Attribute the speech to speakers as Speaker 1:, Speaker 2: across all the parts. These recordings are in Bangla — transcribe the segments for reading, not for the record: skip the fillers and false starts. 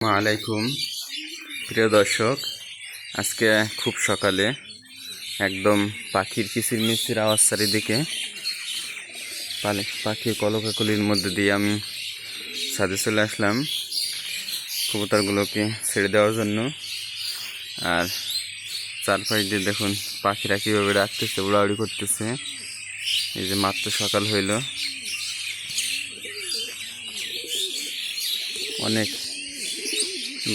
Speaker 1: আলাইকুম প্রিয় দর্শক, আজকে খুব সকালে একদম পাখির কিচিরমিচির আওয়াজ চারিদিকে, পাখির কলকাকলির মধ্যে দিয়ে আমি ছাদে চলে আসলাম কবুতরগুলোকে ছেড়ে দেওয়ার জন্য। আর চারপাশ দিয়ে দেখুন পাখিরা কীভাবে ডাকতেছে, উড়াউড়ি করতেছে। এই যে মাত্র সকাল হইল, অনেক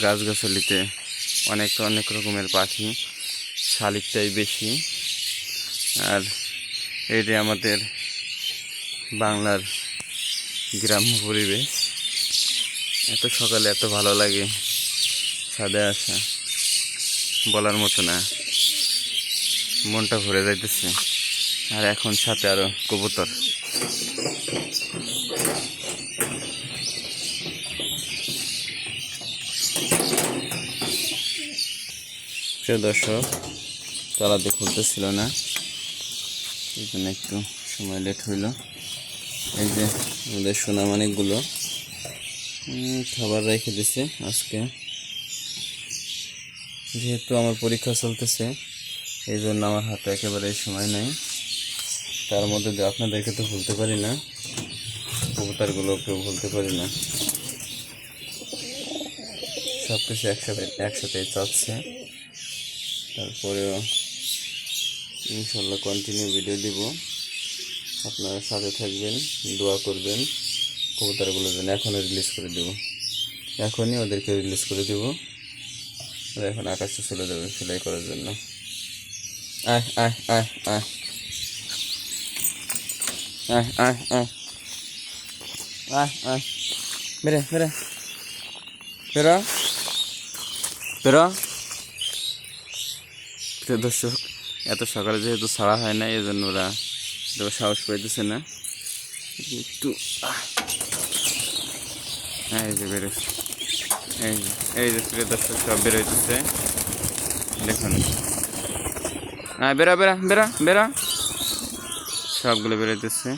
Speaker 1: গাছগাছালিতে অনেক রকমের পাখি, শালিকটাই বেশি। আর এই যে আমাদের বাংলার গ্রাম্য পরিবেশ, এত সকালে এত ভালো লাগে ছাদে আসা, বলার মতো না, মনটা ভরে যাইতেছে। আর এখন সাথে আরো কবুতর। প্রিয় দর্শক, তালাতে খুলতেছিল না, এই জন্য একটু সময় লেট হইল। এই যে আমাদের সোনামানিকগুলো খাবার রেখে দিছে। আজকে যেহেতু আমার পরীক্ষা চলতেছে, এই জন্য আমার হাতে একেবারে সময় নেই। তার মধ্যে দিয়ে আপনাদেরকে তো ভুলতে পারি না, কবুতরগুলোকেও ভুলতে পারি না। সব কিছু একসাথে চাচ্ছে। তারপরেও ইনশাল্লাহ কন্টিনিউ ভিডিও দিব, আপনারা সাথে থাকবেন, দোয়া করবেন। কবুতরগুলো যেন এখনই রিলিজ করে দেব, এখনই ওদেরকে রিলিজ করে দেব। ওরা এখন আকাশে চলে যাবে সেলাই করার জন্য। আয় আয় আয় আয় আয় আয় আয় আয় আয়, বেরে বেরে বেরো বেরো। প্রিয় দর্শক, এত সকালে যেহেতু ছাড়া হয় না, এই জন্য ওরা সাহস পাইতেছে না। একটু এই যে বেরোচ্ছে, এই যে প্রিয় দর্শক সব বেরোইতেছে, দেখুন। হ্যাঁ, বেরা বেরা বেরা বেরা, সবগুলো বেরোইতেছে।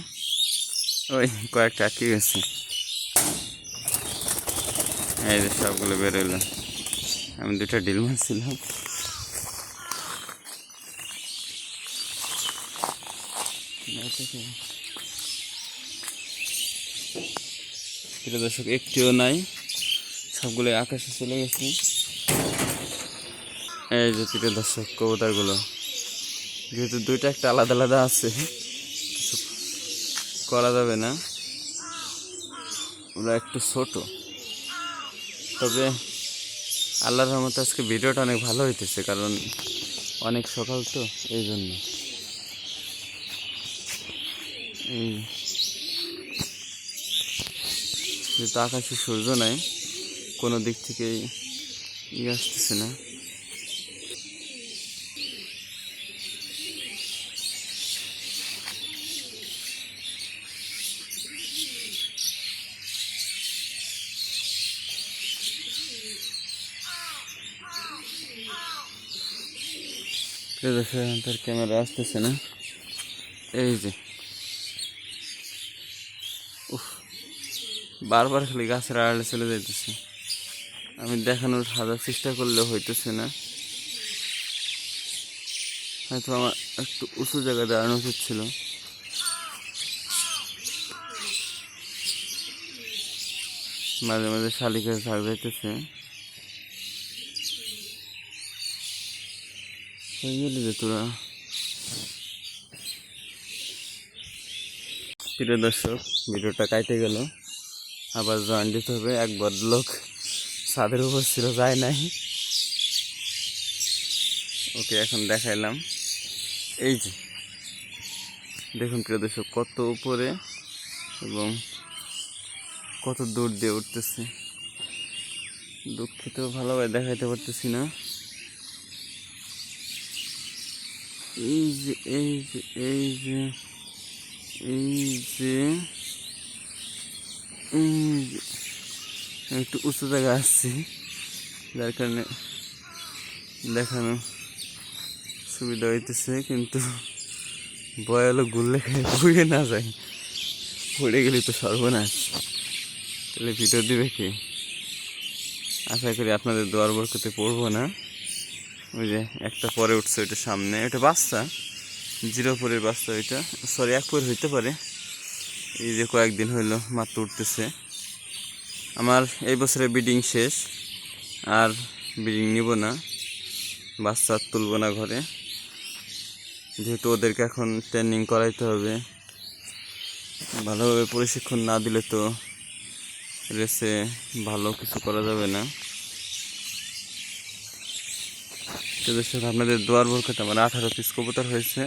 Speaker 1: ওই কয়েকটা আটকে গেছে, এই যে সবগুলো বেরোইলো। আমি দুটা ডিল মারছিলাম। প্রিয় দর্শক, একটিও নাই, সবগুলো আকাশে চলে গেছে। এই যে প্রিয় দর্শক, কবুতরগুলো যেহেতু দুইটা একটা আলাদা আলাদা আছে, কিছু করা যাবে না, ওরা একটু ছোট। তবে আল্লাহর রহমতে আজকে ভিডিওটা অনেক ভালো হইতেছে, কারণ অনেক সকাল তো, এই জন্য। যেহেতু আকাশে সূর্য নাই, কোনো দিক থেকেই আসতেছে না। তার ক্যামেরা আসতেছে না। এই যে বারবার খালি গাছের আড়ালে চলে যাইতেছে। আমি দেখানোর হাজার চেষ্টা করলেও হইতেছে না। হয়তো আমার একটু উঁচু জায়গায় দাঁড়ানো উচিত ছিল। মাঝে মাঝে শালিকের ঝাড় যাইতেছে। গেলি যে তোরা। প্রিয় দর্শক, ভিডিওটা কাটে গেল, আবার জয়েন দিতে হবে। এক ভদ্রলোক ছাদের উপর ছিল, যায় নাই, ওকে এখন দেখাইলাম। এই যে দেখুন প্রিয় দর্শক, কত উপরে এবং কত দূর দিয়ে উঠতেছে। দুঃখিত, ভালোভাবে দেখাইতে পারতেছি না। এই যে এই যে এই যে এই যে একটু উঁচু জায়গায় আসছি, যার কারণে দেখানো সুবিধা হইতেছে। কিন্তু ভয় হলো গুল্লে খেয়ে পড়ে না যায়, পড়ে গেলে তো সর্বনাশ, তাহলে ভিডিও দিবে কি? আশা করি আপনাদের দোয়ার বরকতে পড়বো না। ওই যে একটা পরে উঠছে, ওইটা সামনে, ওইটা বাচ্চা, 0 পরের বাচ্চা ওইটা, সরি 1 পর হইতে পারে। এই যে কয়েকদিন হইলো মাত্র উঠতেছে। আমার এই বছরে ব্রিডিং শেষ, আর ব্রিডিং নিব না, বাচ্চা তুলব না ঘরে, যেহেতু ওদেরকে এখন ট্রেনিং করাইতে হবে। ভালোভাবে প্রশিক্ষণ না দিলে তো রেসে ভালো কিছু করা যাবে না। তো দর্শক, আপনাদের দোয়ার বরকতে আমার 18 পিস কবুতর হয়েছে,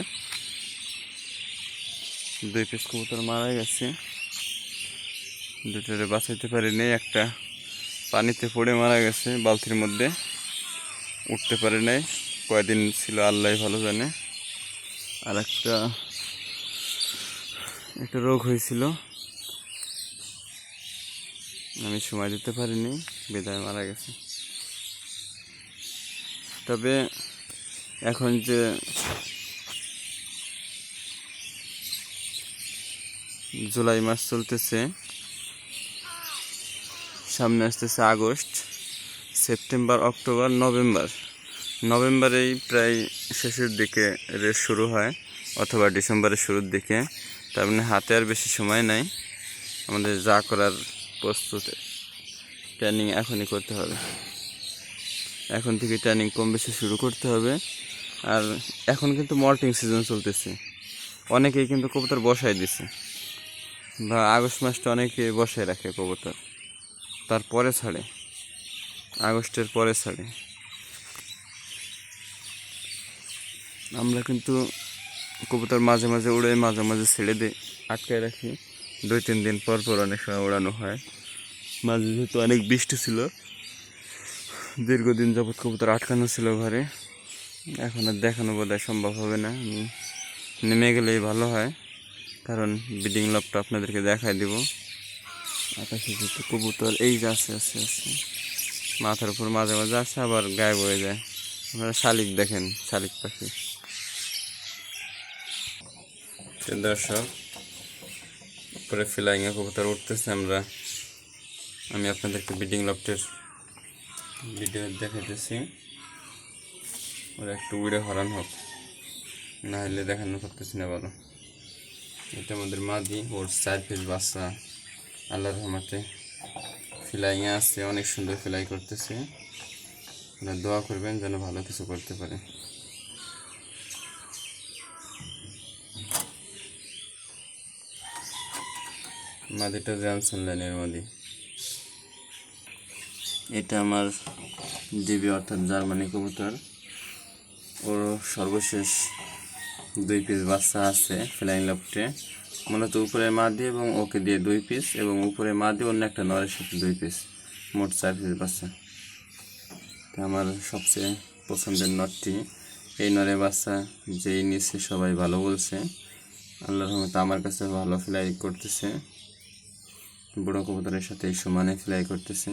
Speaker 1: 2 পিস কবুতর মারা গেছে, 2টারে বাঁচাইতে পারিনি। একটা পানিতে পড়ে মারা গেছে, বালতির মধ্যে উঠতে পারে নাই, কয়দিন ছিল আল্লাহ ভালো জানে। আর একটা রোগ হয়েছিল, আমি সময় দিতে পারিনি, বিদায় মারা গেছে। তবে এখন যে জুলাই মাস চলতেছে, সামনে আসতেছে আগস্ট, সেপ্টেম্বর, অক্টোবর, নভেম্বরেই প্রায় শেষের দিকে রেস শুরু হয়, অথবা ডিসেম্বরের শুরুর দিকে। তার মানে হাতে আর বেশি সময় নাই, আমাদের যা করার প্রস্তুত ট্রেনিং এখনই করতে হবে, এখন থেকে ট্রেনিং কম বেশি শুরু করতে হবে। আর এখন কিন্তু মল্টিং সিজন চলতেছে, অনেকেই কিন্তু কবুতর বসায় দিছে, বা আগস্ট মাসটা অনেকে বসায় রাখে কবুতর, তারপরে ছাড়ে, আগস্টের পরে ছাড়ে। আমরা কিন্তু কবুতর মাঝে মাঝে উড়ে, মাঝে মাঝে ছেড়ে দিই, আটকায় রাখি, 2-3 দিন পর পর অনেক সময় উড়ানো হয়। মাঝে যেহেতু অনেক বৃষ্টি ছিল, দীর্ঘদিন যাবৎ কবুতর আটকানো ছিল ঘরে, এখন আর দেখানো বোধহয় সম্ভব হবে না। নেমে গেলেই ভালো হয়, কারণ ব্রিডিং লবটা আপনাদেরকে দেখাই দিব। আকাশে যেহেতু কবুতর এই যে আছে, মাথার উপর মাঝে মাঝে আসে, আবার গায়েব হয়ে যায়। আপনারা শালিক দেখেন, শালিক পাখি। দর্শক, উপরে ফ্লাইংয়ে কবুতর উঠতেছে, আমি আপনাদেরকে ব্রিডিং লফটের ভিডিও দেখাইতেছি। ওরা একটু উড়ে হরান হোক, না হলে দেখানো করতেছি না বলো। এটা আমাদের মাদি, ওর 4 পিস বাচ্চা আল্লাহর রহমতে ফ্লাইংয়ে আসছে, অনেক সুন্দর ফ্লাই করতেছে। আপনারা দোয়া করবেন যেন ভালো কিছু করতে পারে। মাদিটা জনসন লাইনের মাদি। এটা আমার ডিবি অর্থাৎ জার্মানি কবুতর, ওর সর্বশেষ 2 পিস বাচ্চা আছে ফ্লাইং লফটে, মূলত উপরের মাদি এবং ওকে দিয়ে 2 পিস, এবং উপরে মাদি অন্য একটা নরের সাথে 2 পিস, মোট 4 পিস বাচ্চা। আমার সবচেয়ে পছন্দের নটটি, এই নরের বাচ্চা যেই নিচ্ছে সবাই ভালো বলছে, আল্লাহর রহমতে আমার কাছে ভালো ফ্লাই করতেছে, বড় কবুতরের সাথে সমানে ফ্লাই করতেছে।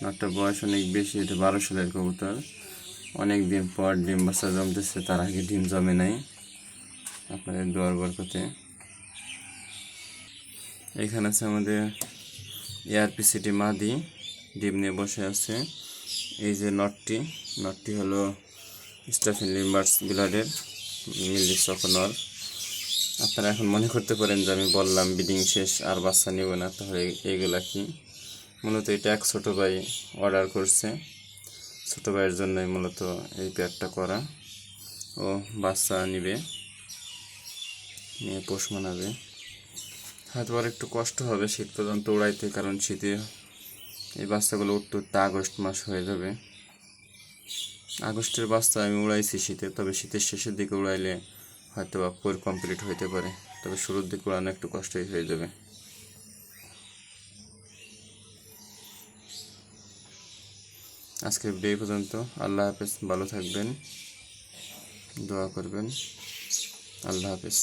Speaker 1: নটটার বয়স অনেক বেশি, এটা 12 সালের কবুতর, অনেক দিন পর ডিম বাচ্চা জমতেছে, তার আগে ডিম জমে নাই, আপনাদের দোয়ার বরকতে। এখানে আছে আমাদের এআরপিসিটি মাদি, ডিম নিয়ে বসে আছে। এই যে নটটি হলো স্টাফিন লিম্বার্স ব্লাডের মিলি সকনর। আপনারা এখন মনে করতে পারেন যে আমি বললাম ব্রিডিং শেষ আর বাচ্চা নেব না, তাহলে এইগুলা কি? মূলত এটা এক ছোটো ভাই অর্ডার করছে, ছোটো ভাইয়ের জন্যই মূলত এই প্যাকটা করা। ও বাচ্চা নিবে, নিয়ে পোষ মানাবে, হয়তো আর একটু কষ্ট হবে শীত পর্যন্ত উড়াইতে, কারণ শীতে এই বাচ্চাগুলো উঠতে উঠতে আগস্ট মাস হয়ে যাবে। আগস্টের বাচ্চা আমি উড়াইছি শীতে, তবে শীতের শেষের দিকে উড়াইলে হয়তো বা পুরো কমপ্লিট হইতে পারে, তবে শুরুর দিকে উড়ানো একটু কষ্টই হয়ে যাবে। আজকের ভিডিও পর্যন্ত। আল্লাহ হাফেজ, ভালো থাকবেন, দোয়া করবেন। আল্লাহ হাফেজ।